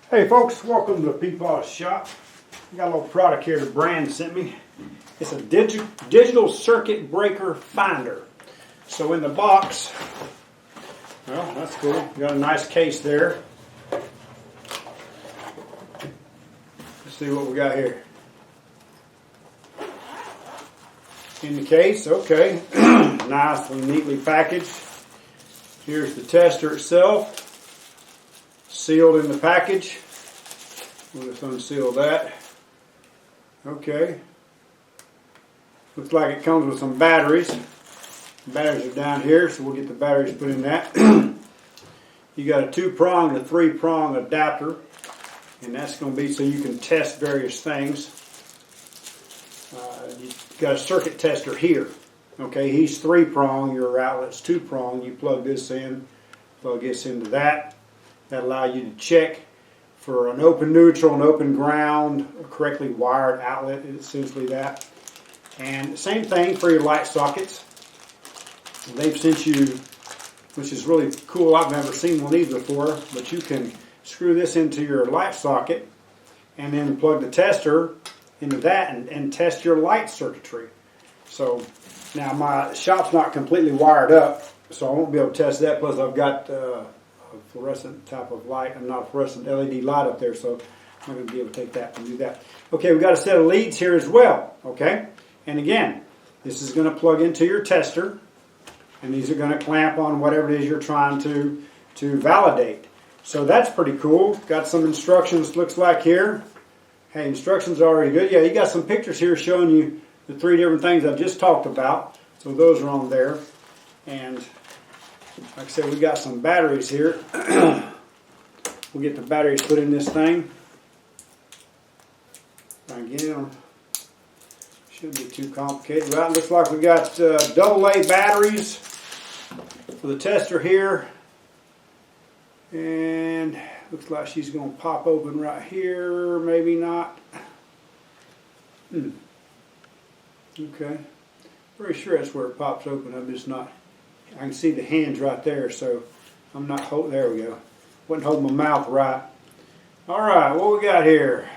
Hey folks, welcome to the Peapaw's Shop. I got a little product here the brand sent me. It's a digital circuit breaker finder. So in the box, well, that's cool. Got a nice case there. Let's see what we got here. In the case, okay, nicely, neatly packaged. Here's the tester itself. Sealed in the package. We'll just unseal that. Okay. Looks like it comes with some batteries. The batteries are down here, so we'll get the batteries put in that. You got a 2-prong and a 3-prong adapter, and that's going to be so you can test various things. You've got a circuit tester here. Okay, he's 3-prong, your outlet's 2-prong. You plug this in, plug this into that. That allows you to check for an open neutral, an open ground, a correctly wired outlet, essentially that. And same thing for your light sockets. They've sent you, which is really cool, I've never seen one of these before, but you can screw this into your light socket and then plug the tester into that and test your light circuitry. So now my shop's not completely wired up, so I won't be able to test that, plus I've got fluorescent type of light. I'm not a fluorescent LED light up there, so I'm not going to be able to take that and do that. Okay, we've got a set of leads here as well. Okay, and again, this is going to plug into your tester, and these are going to clamp on whatever it is you're trying to validate. So that's pretty cool. Got some instructions, looks like here. Hey, instructions are already good. Yeah, you got some pictures here showing you the 3 different things I've just talked about. So those are on there. And like I said, we got some batteries here. We'll get the batteries put in this thing. Again, shouldn't be too complicated. Well, it looks like we got AA batteries for the tester here. And looks like she's going to pop open right here. Maybe not. Okay. Pretty sure that's where it pops open. I'm just not. I can see the hands right there, so I'm not holding. There we go. Wasn't holding my mouth right. All right, what we got here?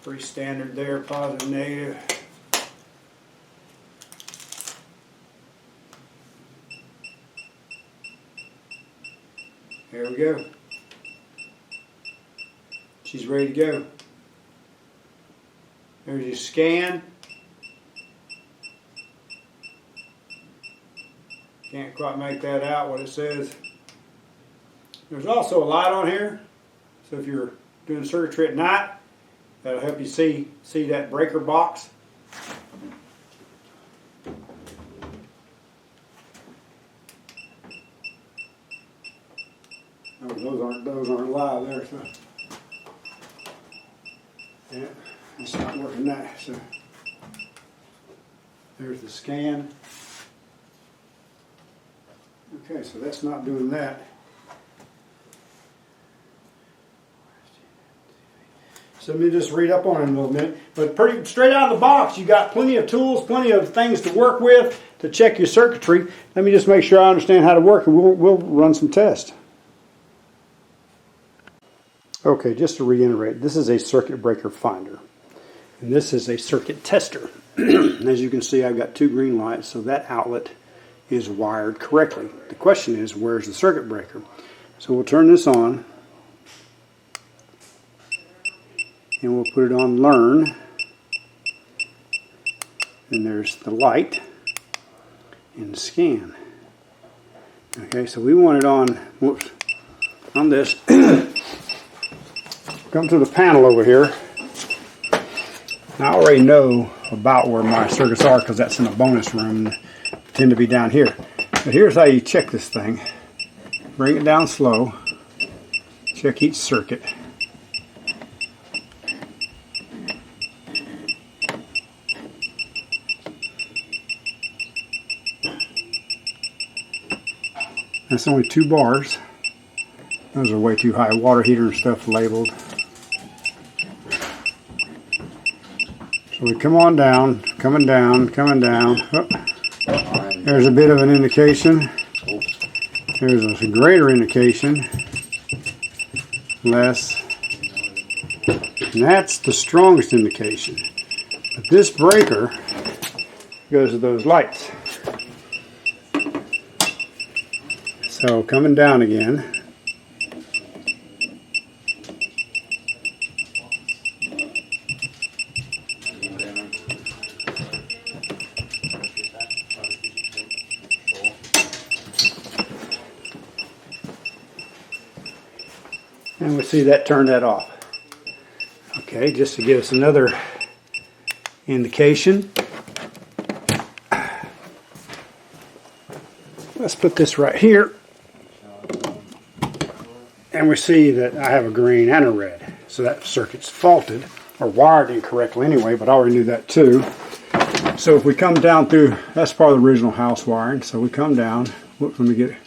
Pretty standard there, positive, negative. There we go. She's ready to go. There's your scan. Can't quite make that out, what it says. There's also a light on here, so if you're doing circuitry at night, that'll help you see that breaker box. Oh, those aren't live there, so yeah, it's not working that. So there's the scan. Okay, so that's not doing that. So let me just read up on it a little bit. But pretty straight out of the box, you got plenty of tools, plenty of things to work with to check your circuitry. Let me just make sure I understand how to work, and we'll run some tests. Okay, just to reiterate, this is a circuit breaker finder, and this is a circuit tester. As you can see, I've got 2 green lights, so that outlet is wired correctly. The question is, where's the circuit breaker? So we'll turn this on, and we'll put it on learn, and there's the light and scan. Okay, so we want it on, on this. Come to the panel over here. Now, I already know about where my circuits are because that's in the bonus room. They tend to be down here. But here's how you check this thing. Bring it down slow. Check each circuit. That's only 2 bars. Those are way too high. Water heater and stuff labeled. So we come on down, coming down. Oh, there's a bit of an indication. There's a greater indication. less. And that's the strongest indication. But this breaker goes to those lights. So coming down again. And we see that turn that off. Okay, just to give us another indication. Let's put this right here. And we see that I have a green and a red. So that circuit's faulted, or wired incorrectly anyway, but I already knew that too. So if we come down through, that's part of the original house wiring. So we come down, whoops, let me get it.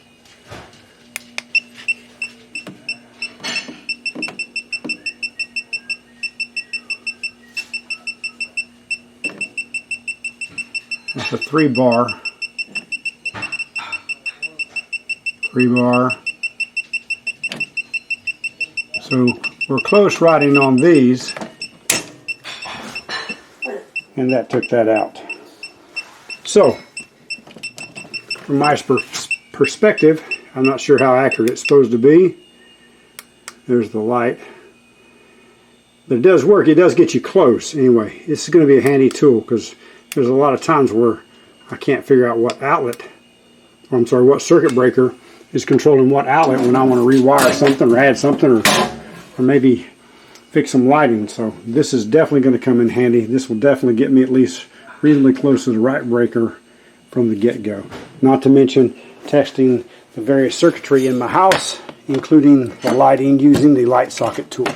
That's a 3-bar. 3-bar. So we're close riding on these, and that took that out. So, from my perspective, I'm not sure how accurate it's supposed to be. There's the light. But it does work. It does get you close. Anyway, this is going to be a handy tool because there's a lot of times where I can't figure out what outlet, or I'm sorry, what circuit breaker is controlling what outlet when I want to rewire something or add something or maybe fix some lighting. So this is definitely going to come in handy. This will definitely get me at least reasonably close to the right breaker from the get-go. Not to mention testing the various circuitry in my house, including the lighting using the light socket tool.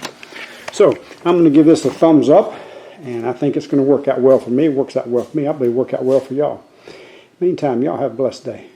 So I'm going to give this a thumbs up, and I think it's going to work out well for me. It works out well for me. I believe it'll work out well for y'all. Meantime, y'all have a blessed day.